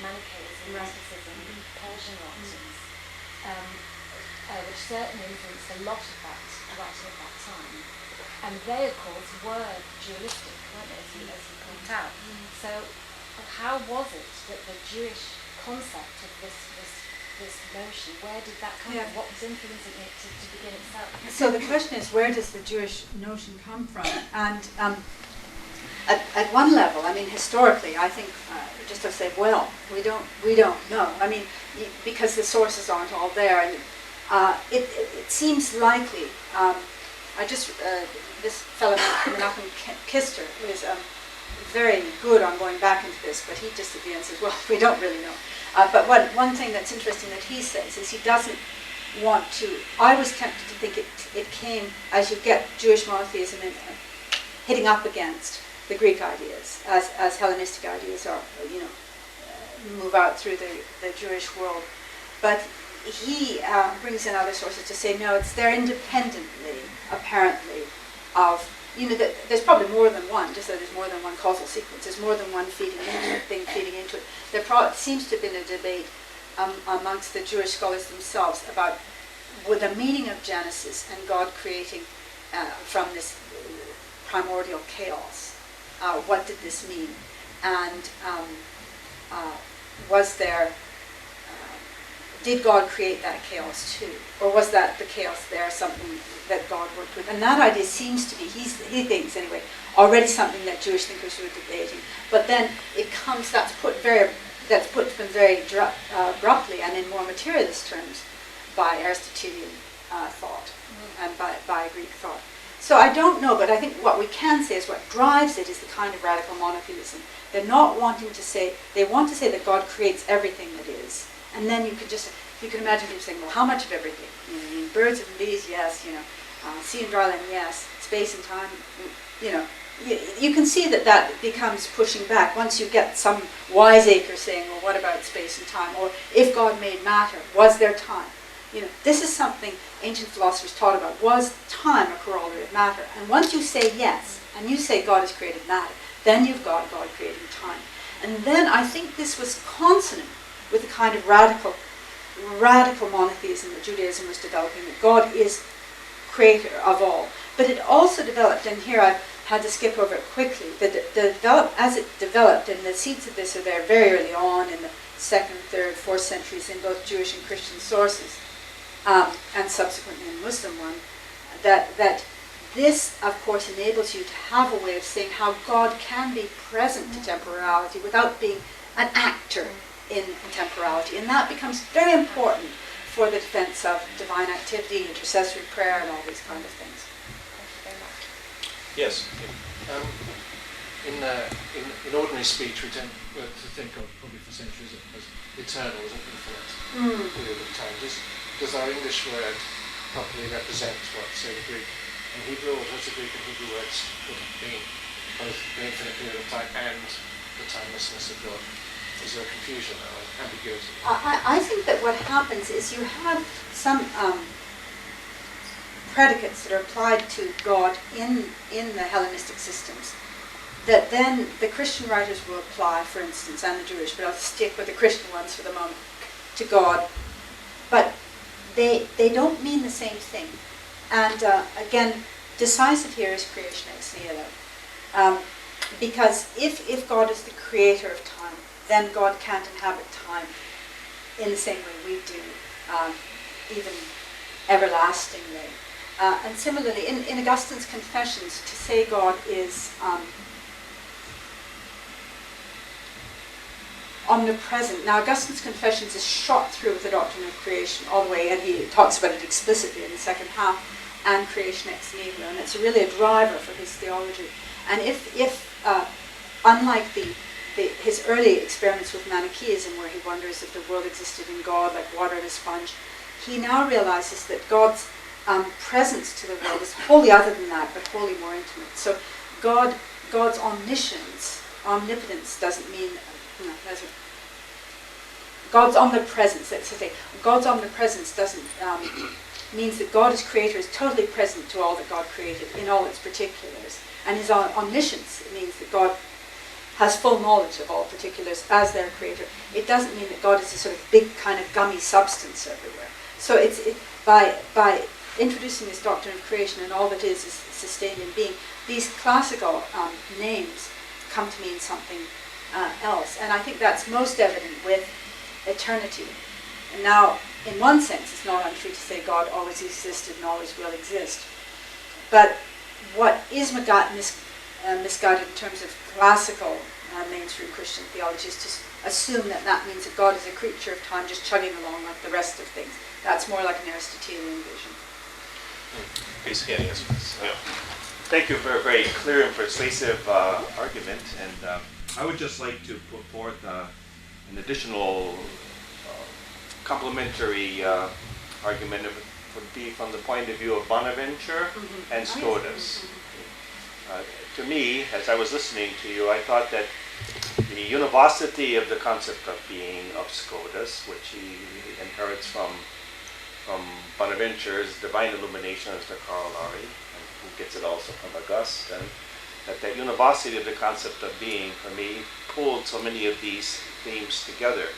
Manichaeism, Gnosticism, Persian writings, which certainly influenced a lot of that writing at that time. And they, of course, were dualistic, weren't they, as you point out. So how was it that the Jewish concept of this notion, where did that come from? What was influencing it to begin itself? So the question is, where does the Jewish notion come from? And at one level, I mean, historically, I think just to say, well, we don't know. I mean, because the sources aren't all there, and it seems likely. This fellow Menachem Kister is very good on going back into this, but he just at the end says, well, we don't really know. But one thing that's interesting that he says is he doesn't want to. I was tempted to think it came as you get Jewish monotheism hitting up against the Greek ideas, as Hellenistic ideas are, move out through the Jewish world. But he brings in other sources to say, no, it's there independently, apparently, of, that there's probably more than one, just that there's more than one causal sequence, there's more than one feeding into it. There seems to have been a debate amongst the Jewish scholars themselves about the meaning of Genesis and God creating from this primordial chaos. What did this mean? And was there, did God create that chaos too? Or was that the chaos there something that God worked with? And that idea seems to be, he thinks anyway, already something that Jewish thinkers were debating. But then it comes, that's put to them very abruptly and in more materialist terms by Aristotelian thought and by Greek thought. So I don't know, but I think what we can say is what drives it is the kind of radical monotheism. They're not wanting to say, they want to say that God creates everything that is. And then you can imagine people saying, well, how much of everything? Birds and bees, yes, sea and dry land, yes, space and time, You can see that becomes pushing back once you get some wiseacre saying, well, what about space and time? Or if God made matter, was there time? This is something ancient philosophers taught about. Was time a corollary of matter? And once you say yes, and you say God has created matter, then you've got God creating time. And then I think this was consonant with the kind of radical monotheism that Judaism was developing, that God is creator of all. But it also developed, and here I've had to skip over it quickly, as it developed, and the seeds of this are there very early on in the 2nd, 3rd, 4th centuries in both Jewish and Christian sources, and subsequently in Muslim one, that this, of course, enables you to have a way of saying how God can be present to temporality without being an actor in temporality. And that becomes very important for the defense of divine activity, intercessory prayer, and all these kind of things. Thank you very much. Yes. In ordinary speech, we tend to think of, probably for centuries, as eternal, as an infinite period of time. Does our English word properly represent what, say, the Greek and Hebrew, or does the Greek and Hebrew words mean both the infinite period of time and the timelessness of God? Is there confusion or ambiguity? I think that what happens is you have some predicates that are applied to God in the Hellenistic systems that then the Christian writers will apply, for instance, and the Jewish, but I'll stick with the Christian ones for the moment, to God. But they don't mean the same thing. And again, decisive here is creation ex nihilo. Because if God is the creator of time, then God can't inhabit time in the same way we do, even everlastingly. And similarly, in Augustine's Confessions, to say God is omnipresent. Now, Augustine's Confessions is shot through with the doctrine of creation all the way, and he talks about it explicitly in the second half, and creation ex nihilo, and it's really a driver for his theology. And if unlike his early experiments with Manichaeism, where he wonders if the world existed in God like water in a sponge, he now realizes that God's presence to the world is wholly other than that, but wholly more intimate. So God's omnipotence doesn't mean, God's omnipresence, let's say, God's omnipresence doesn't means that God as creator is totally present to all that God created in all its particulars. And his omniscience means that God has full knowledge of all particulars as their creator. It doesn't mean that God is a sort of big kind of gummy substance everywhere. So by introducing this doctrine of creation and all that is sustained in being, these classical names come to mean something else. And I think that's most evident with eternity. And now, in one sense, it's not untrue to say God always existed and always will exist. But what is misguided in terms of classical mainstream Christian theology is to assume that means that God is a creature of time just chugging along like the rest of things. That's more like an Aristotelian vision. Please, yeah, yes. Yeah. Thank you for a very clear and persuasive argument, and I would just like to put forth an additional complementary argument. It would be from the point of view of Bonaventure and Scotus. To me, as I was listening to you, I thought that the univocity of the concept of being of Scotus, which he inherits from Bonaventure's divine illumination as the Corollary, and who gets it also from Augustine, that univocity of the concept of being, for me, pulled so many of these themes together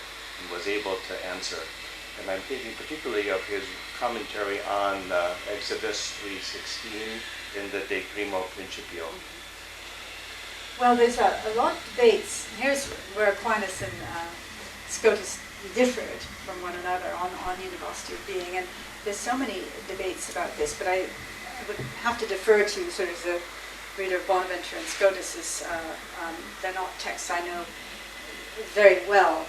and was able to answer. And I'm thinking particularly of his commentary on Exodus 3:16 in the De Primo Principio. Well, there's a lot of debates. Here's where Aquinas and Scotus differed from one another on univocity of being, and there's so many debates about this, but I would have to defer to sort of the reader of Bonaventure and Scotus's. They're not texts I know very well.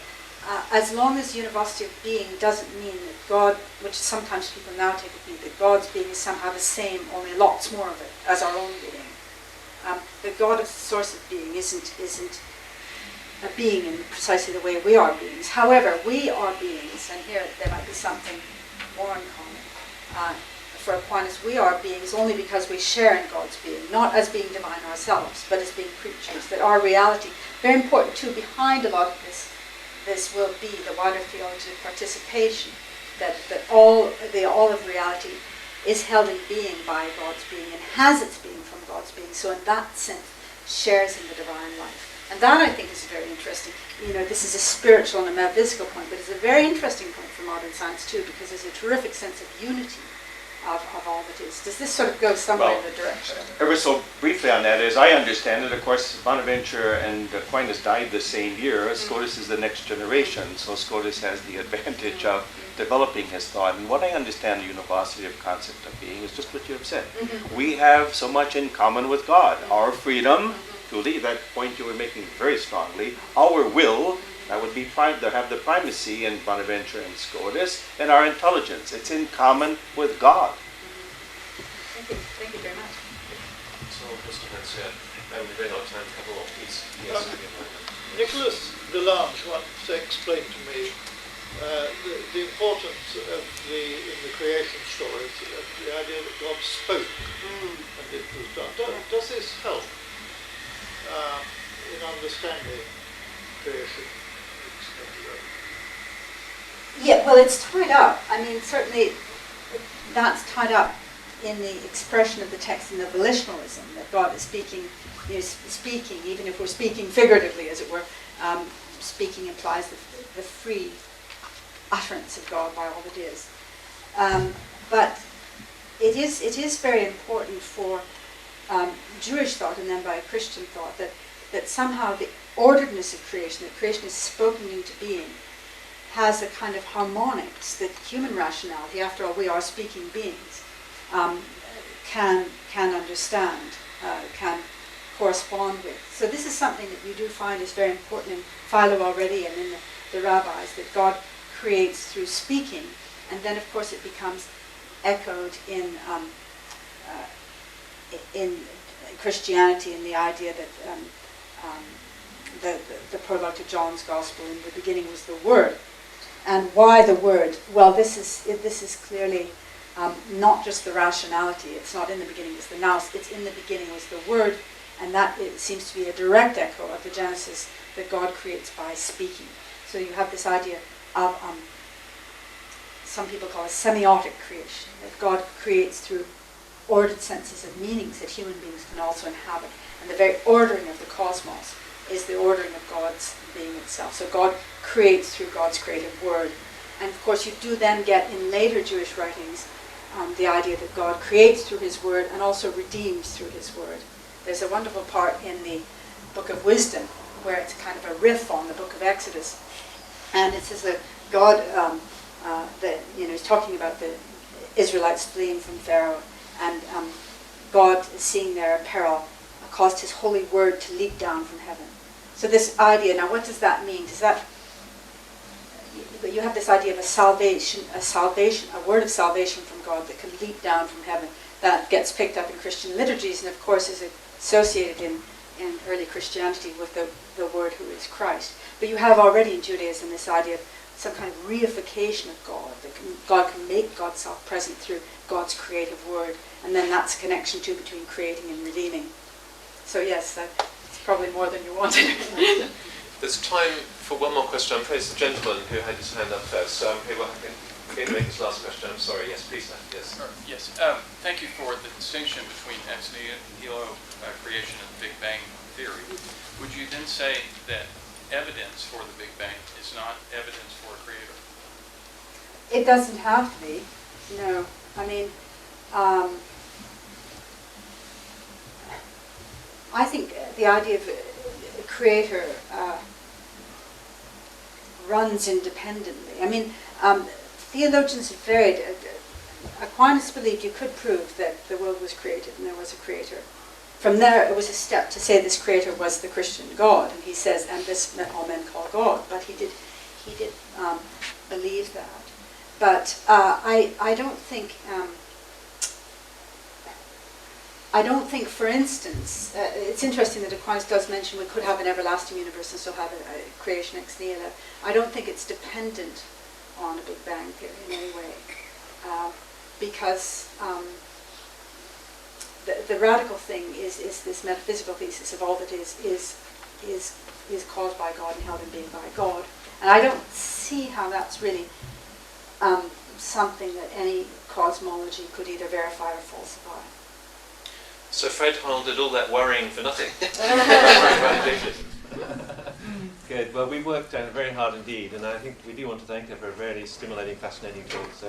As long as univocity of being doesn't mean that God, which sometimes people now take it to mean that God's being is somehow the same, only lots more of it, as our own being. The God as the source of being isn't a being in precisely the way we are beings. However, we are beings, and here there might be something more in common. For Aquinas, we are beings only because we share in God's being, not as being divine ourselves, but as being creatures, that our reality, very important too, behind a lot of this will be the wider theology of participation, that all of reality is held in being by God's being and has its being from God's being. So in that sense, shares in the divine life. And that, I think, is very interesting. This is a spiritual and a metaphysical point, but it's a very interesting point for modern science too, because there's a terrific sense of unity of all that is. Does this sort of go somewhere in the direction? Ever so briefly on that, as I understand it, of course, Bonaventure and Aquinas died the same year. Scotus is the next generation, so Scotus has the advantage of developing his thought. And what I understand the univocity of concept of being is just what you have said. We have so much in common with God. Our freedom, truly, that point you were making very strongly, our will, that would be have the primacy in Bonaventure and Scotus, and our intelligence. It's in common with God. Thank you very much. So, Mr. Hansel, we've run out of time to cover all, please. Yes. Nicholas Delange once explained to me the importance of in the creation stories, the idea that God spoke and it was done. Does this help in understanding creation? Yeah, well, it's tied up. I mean, certainly that's tied up in the expression of the text in the volitionalism, that God is speaking, even if we're speaking figuratively, as it were. Speaking implies the free utterance of God by all that is. But it is very important for Jewish thought and then by Christian thought that somehow the orderedness of creation, that creation is spoken into being, has a kind of harmonics that human rationality, after all we are speaking beings, can understand, can correspond with. So this is something that you do find is very important in Philo already and in the rabbis, that God creates through speaking, and then of course it becomes echoed in Christianity, in the idea that the prologue to John's Gospel, in the beginning was the Word. And why the Word? Well, this is clearly not just the rationality. It's not in the beginning was the nous. It's in the beginning was the Word, and that it seems to be a direct echo of the Genesis that God creates by speaking. So you have this idea of some people call it semiotic creation, that God creates through ordered senses of meanings that human beings can also inhabit. And the very ordering of the cosmos is the ordering of God's being itself. So God creates through God's creative word. And of course you do then get in later Jewish writings the idea that God creates through his word and also redeems through his word. There's a wonderful part in the Book of Wisdom where it's kind of a riff on the Book of Exodus. And it says that God, he's talking about the Israelites fleeing from Pharaoh, and God, seeing their peril, caused his holy word to leap down from heaven. So this idea, now what does that mean? Does that, you have this idea of a word of salvation from God that can leap down from heaven. That gets picked up in Christian liturgies and of course is associated in early Christianity with the word who is Christ. But you have already in Judaism this idea of some kind of reification of God, that God can make God's self present through God's creative word, and then that's a connection too between creating and redeeming. So yes, it's probably more than you wanted. There's time for one more question. I'm afraid it's the gentleman who had his hand up first. So who can make his last question? I'm sorry. Yes, please. Yes. Yes. Thank you for the distinction between ex nihilo creation and Big Bang theory. Would you then say that evidence for the Big Bang is not evidence for a creator? It doesn't have to be. No. I mean, I think the idea of a creator runs independently. I mean, theologians have varied. Aquinas believed you could prove that the world was created and there was a creator. From there, it was a step to say this creator was the Christian God, and he says, "And this all men call God." But he did believe that. But I don't think. I don't think, for instance, it's interesting that Aquinas does mention we could have an everlasting universe and still have a creation ex nihilo. I don't think it's dependent on a Big Bang theory in any way, because the radical thing is this metaphysical thesis of all that is caused by God and held in being by God. And I don't see how that's really something that any cosmology could either verify or falsify. So Fred Hall did all that worrying for nothing. Good. Well, we worked very hard indeed, and I think we do want to thank her for a very stimulating, fascinating talk. So.